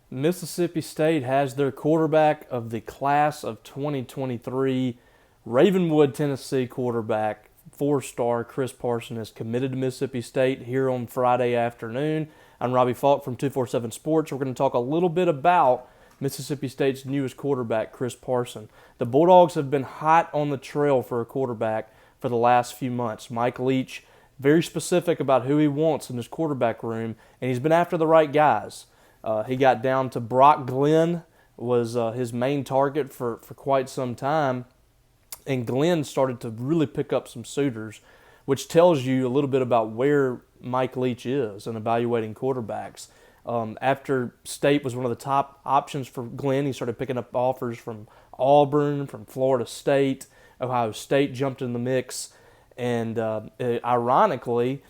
Mississippi State has their quarterback of the class of 2023, Ravenwood, Tennessee quarterback, four-star Chris Parson has committed to Mississippi State here on Friday afternoon. I'm Robbie Falk from 247 Sports. We're going to talk a little bit about Mississippi State's newest quarterback, Chris Parson. The Bulldogs have been hot on the trail for a quarterback for the last few months. Mike Leach, very specific about who he wants in his quarterback room, and he's been after the right guys. He got down to Brock Glenn, was his main target for quite some time, and Glenn started to really pick up some suitors, which tells you a little bit about where Mike Leach is in evaluating quarterbacks. After State was one of the top options for Glenn, he started picking up offers from Auburn, from Florida State. Ohio State jumped in the mix, and ironically,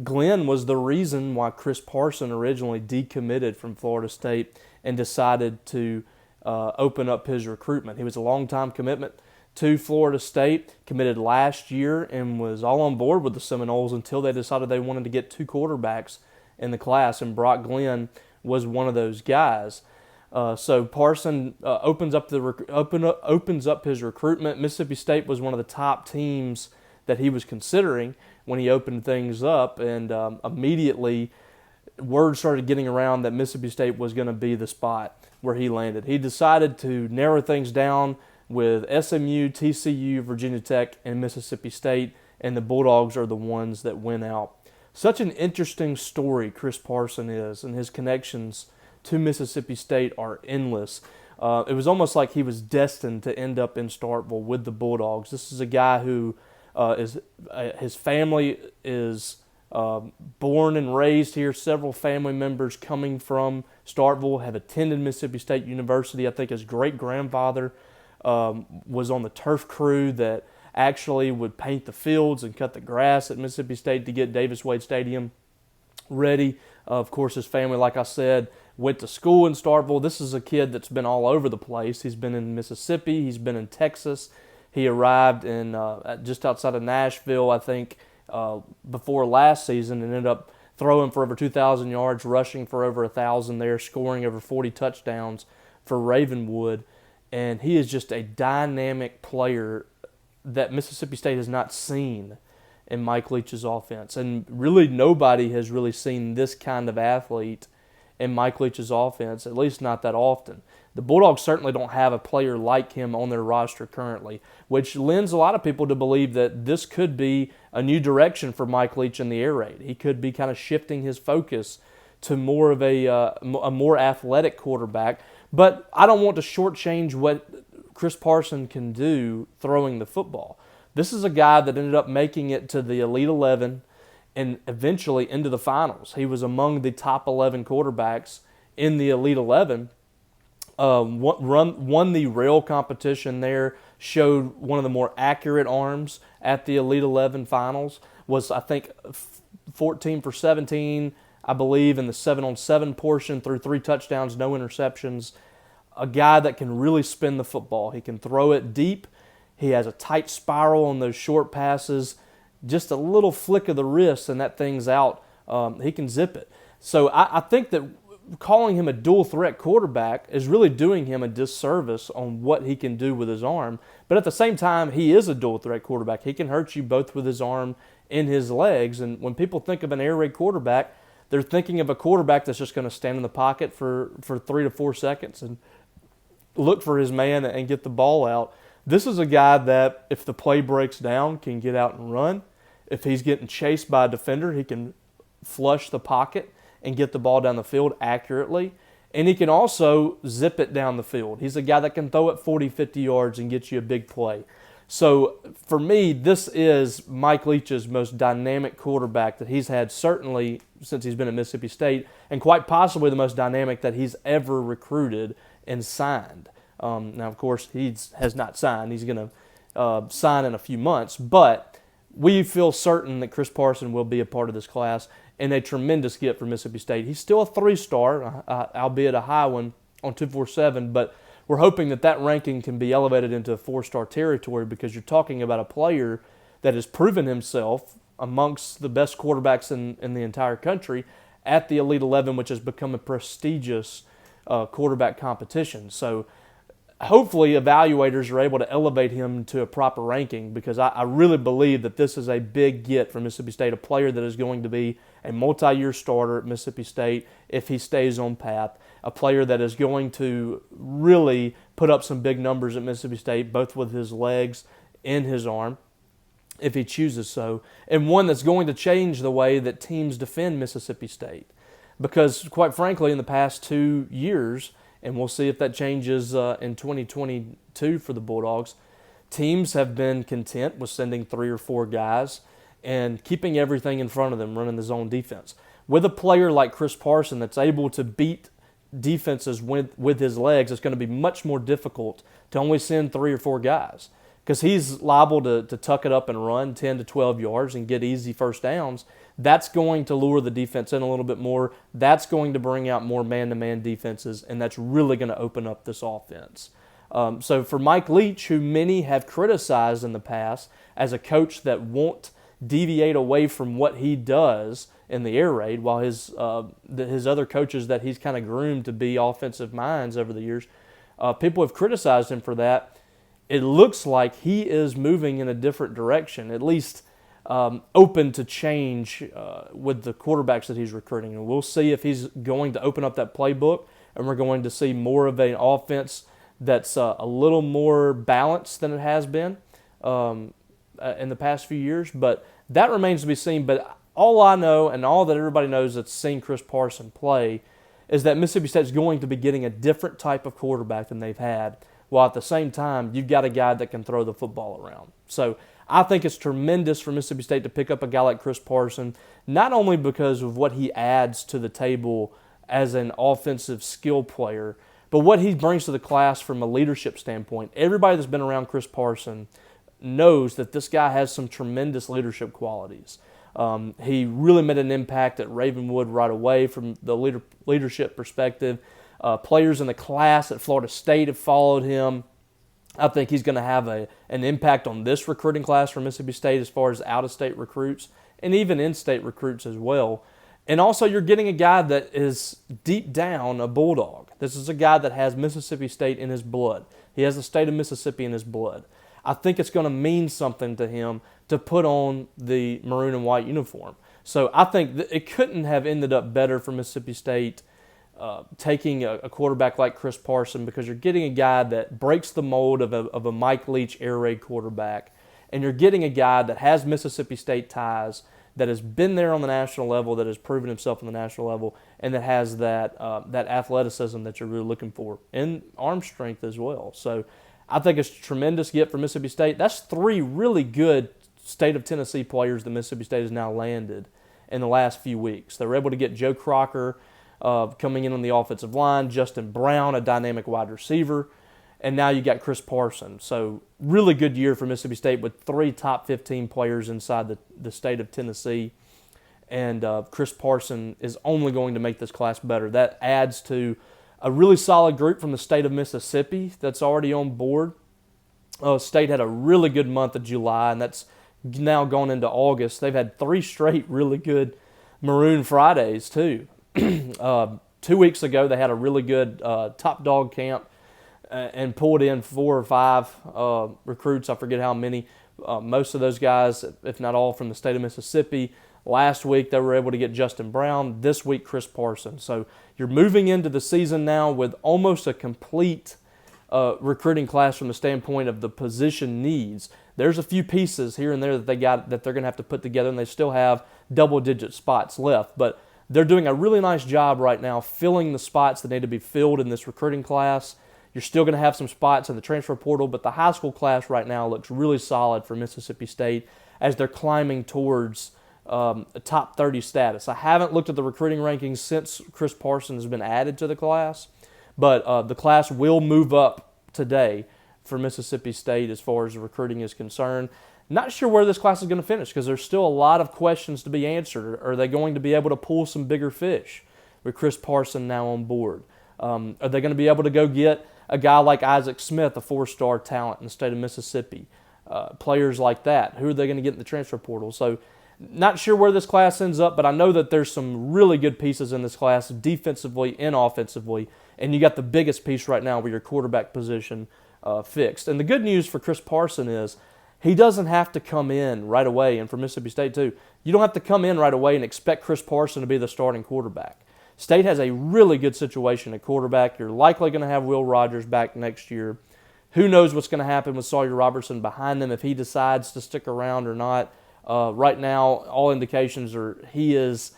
Glenn was the reason why Chris Parson originally decommitted from Florida State and decided to open up his recruitment. He was a long-time commitment to Florida State, committed last year, and was all on board with the Seminoles until they decided they wanted to get two quarterbacks in the class, and Brock Glenn was one of those guys. So Parson opens up his recruitment. Mississippi State was one of the top teams that he was considering when he opened things up, and immediately word started getting around that Mississippi State was going to be the spot where he landed. He decided to narrow things down with SMU, TCU, Virginia Tech, and Mississippi State, and the Bulldogs are the ones that went out. Such an interesting story Chris Parson is, and his connections to Mississippi State are endless. It was almost like he was destined to end up in Starkville with the Bulldogs. This is a guy who his family is born and raised here. Several family members coming from Starkville have attended Mississippi State University. I think his great-grandfather was on the turf crew that actually would paint the fields and cut the grass at Mississippi State to get Davis Wade Stadium ready. Of course, his family, like I said, went to school in Starkville. This is a kid that's been all over the place. He's been in Mississippi. He's been in Texas. He arrived in just outside of Nashville, I think, before last season, and ended up throwing for over 2,000 yards, rushing for over 1,000 there, scoring over 40 touchdowns for Ravenwood. And he is just a dynamic player that Mississippi State has not seen in Mike Leach's offense. And really nobody has really seen this kind of athlete in Mike Leach's offense, at least not that often. The Bulldogs certainly don't have a player like him on their roster currently, which lends a lot of people to believe that this could be a new direction for Mike Leach in the air raid. He could be kind of shifting his focus to more of a more athletic quarterback. But I don't want to shortchange what Chris Parson can do throwing the football. This is a guy that ended up making it to the Elite 11 and eventually into the finals. He was among the top 11 quarterbacks in the Elite 11. Won the rail competition there, showed one of the more accurate arms at the Elite 11 finals, was, I think, 14 for 17, I believe, in the 7-on-7 portion, threw 3 touchdowns, no interceptions. A guy that can really spin the football. He can throw it deep. He has a tight spiral on those short passes. Just a little flick of the wrist and that thing's out. He can zip it. So I think that calling him a dual-threat quarterback is really doing him a disservice on what he can do with his arm. But at the same time, he is a dual-threat quarterback. He can hurt you both with his arm and his legs. And when people think of an air raid quarterback, they're thinking of a quarterback that's just going to stand in the pocket for 3 to 4 seconds and look for his man and get the ball out. This is a guy that, if the play breaks down, can get out and run. If he's getting chased by a defender, he can flush the pocket and get the ball down the field accurately. And he can also zip it down the field. He's a guy that can throw it 40, 50 yards and get you a big play. So for me, this is Mike Leach's most dynamic quarterback that he's had certainly since he's been at Mississippi State, and quite possibly the most dynamic that he's ever recruited and signed. Now, of course, he has not signed. He's going to sign in a few months, but we feel certain that Chris Parson will be a part of this class and a tremendous gift for Mississippi State. He's still a 3-star, albeit a high one on 247, but we're hoping that that ranking can be elevated into 4-star territory because you're talking about a player that has proven himself amongst the best quarterbacks in the entire country at the Elite 11, which has become a prestigious quarterback competition. So hopefully evaluators are able to elevate him to a proper ranking, because I really believe that this is a big get for Mississippi State, a player that is going to be a multi-year starter at Mississippi State if he stays on path, a player that is going to really put up some big numbers at Mississippi State, both with his legs and his arm, if he chooses so, and one that's going to change the way that teams defend Mississippi State. Because, quite frankly, in the past 2 years, and we'll see if that changes in 2022 for the Bulldogs, teams have been content with sending 3 or 4 guys and keeping everything in front of them, running the zone defense. With a player like Chris Parson that's able to beat defenses with his legs, it's going to be much more difficult to only send 3 or 4 guys, because he's liable to tuck it up and run 10 to 12 yards and get easy first downs. That's going to lure the defense in a little bit more. That's going to bring out more man-to-man defenses, and that's really going to open up this offense. So for Mike Leach, who many have criticized in the past as a coach that won't deviate away from what he does in the air raid, while his other coaches that he's kind of groomed to be offensive minds over the years, people have criticized him for that. It looks like he is moving in a different direction, at least open to change with the quarterbacks that he's recruiting. And we'll see if he's going to open up that playbook, and we're going to see more of an offense that's a little more balanced than it has been in the past few years. But that remains to be seen. But all I know, and all that everybody knows that's seen Chris Parson play, is that Mississippi State's going to be getting a different type of quarterback than they've had, while at the same time you've got a guy that can throw the football around. So I think it's tremendous for Mississippi State to pick up a guy like Chris Parson, not only because of what he adds to the table as an offensive skill player, but what he brings to the class from a leadership standpoint. Everybody that's been around Chris Parson knows that this guy has some tremendous leadership qualities. He really made an impact at Ravenwood right away from the leadership perspective. Players in the class at Florida State have followed him. I think he's going to have an impact on this recruiting class for Mississippi State as far as out-of-state recruits and even in-state recruits as well. And also you're getting a guy that is deep down a Bulldog. This is a guy that has Mississippi State in his blood. He has the state of Mississippi in his blood. I think it's going to mean something to him to put on the maroon and white uniform. So I think it couldn't have ended up better for Mississippi State taking a quarterback like Chris Parson, because you're getting a guy that breaks the mold of a Mike Leach air raid quarterback, and you're getting a guy that has Mississippi State ties, that has been there on the national level, that has proven himself on the national level, and that has that athleticism that you're really looking for, and arm strength as well. So I think it's a tremendous get for Mississippi State. That's 3 really good state of Tennessee players that Mississippi State has now landed in the last few weeks. They were able to get Joe Crocker coming in on the offensive line, Justin Brown, a dynamic wide receiver, and now you got Chris Parson. So really good year for Mississippi State with 3 top 15 players inside the state of Tennessee. And Chris Parson is only going to make this class better. That adds to a really solid group from the state of Mississippi that's already on board. State had a really good month of July, and that's now gone into August. They've had 3 straight really good Maroon Fridays too. 2 weeks ago, they had a really good top dog camp and pulled in 4 or 5 recruits. I forget how many. Most of those guys, if not all, from the state of Mississippi. Last week, they were able to get Justin Brown. This week, Chris Parson. So you're moving into the season now with almost a complete recruiting class from the standpoint of the position needs. There's a few pieces here and there that they're going to have to put together, and they still have double-digit spots left. But they're doing a really nice job right now filling the spots that need to be filled in this recruiting class. You're still going to have some spots in the transfer portal, but the high school class right now looks really solid for Mississippi State as they're climbing towards a top 30 status. I haven't looked at the recruiting rankings since Chris Parson has been added to the class, but the class will move up today for Mississippi State as far as the recruiting is concerned. Not sure where this class is going to finish, because there's still a lot of questions to be answered. Are they going to be able to pull some bigger fish with Chris Parson now on board? Are they going to be able to go get a guy like Isaac Smith, a 4-star talent in the state of Mississippi? Players like that. Who are they going to get in the transfer portal? So not sure where this class ends up, but I know that there's some really good pieces in this class, defensively and offensively, and you got the biggest piece right now with your quarterback position fixed. And the good news for Chris Parson is he doesn't have to come in right away, and for Mississippi State too, you don't have to come in right away and expect Chris Parson to be the starting quarterback. State has a really good situation at quarterback. You're likely going to have Will Rogers back next year. Who knows what's going to happen with Sawyer Robertson behind them if he decides to stick around or not. Right now, all indications are he is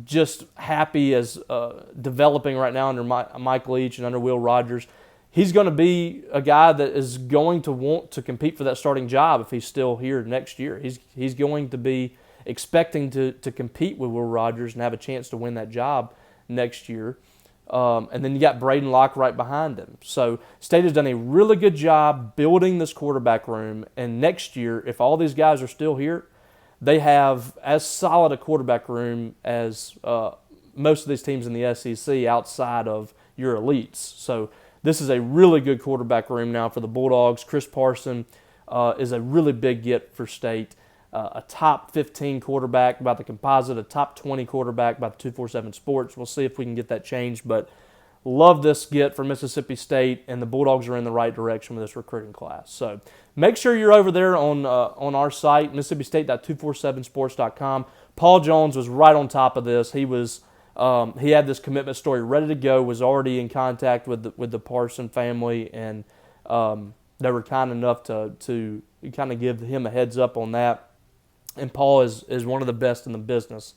just happy as developing right now under Mike Leach and under Will Rogers. He's going to be a guy that is going to want to compete for that starting job if he's still here next year. He's going to be expecting to compete with Will Rogers and have a chance to win that job next year. And then you got Braden Locke right behind him. So State has done a really good job building this quarterback room. And next year, if all these guys are still here, they have as solid a quarterback room as most of these teams in the SEC outside of your elites. So this is a really good quarterback room now for the Bulldogs. Chris Parson is a really big get for State. A top 15 quarterback by the composite, a top 20 quarterback by the 247 Sports. We'll see if we can get that changed, but love this get for Mississippi State, and the Bulldogs are in the right direction with this recruiting class. So make sure you're over there on our site, MississippiState.247sports.com. Paul Jones was right on top of this. He had this commitment story ready to go, was already in contact with the Parson family, and they were kind enough to kind of give him a heads up on that. And Paul is one of the best in the business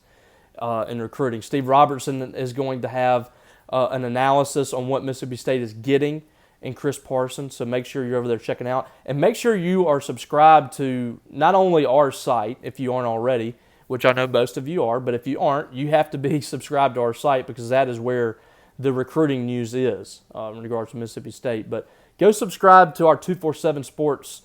in recruiting. Steve Robertson is going to have an analysis on what Mississippi State is getting in Chris Parson, so make sure you're over there checking out. And make sure you are subscribed to not only our site, if you aren't already, which I know most of you are, but if you aren't, you have to be subscribed to our site because that is where the recruiting news is in regards to Mississippi State. But go subscribe to our 247 Sports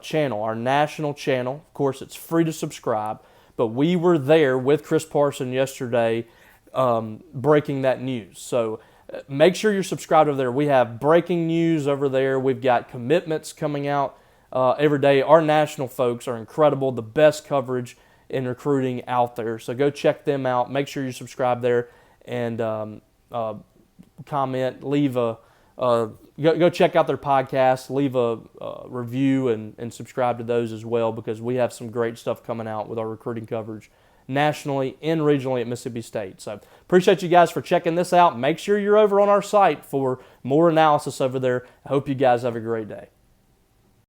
channel, our national channel. Of course, it's free to subscribe, but we were there with Chris Parson yesterday breaking that news. So make sure you're subscribed over there. We have breaking news over there. We've got commitments coming out every day. Our national folks are incredible, the best coverage in recruiting out there. So go check them out. Make sure you subscribe there and comment, leave a go check out their podcast, leave a review, and subscribe to those as well because we have some great stuff coming out with our recruiting coverage nationally and regionally at Mississippi State. So appreciate you guys for checking this out. Make sure you're over on our site for more analysis over there. I hope you guys have a great day.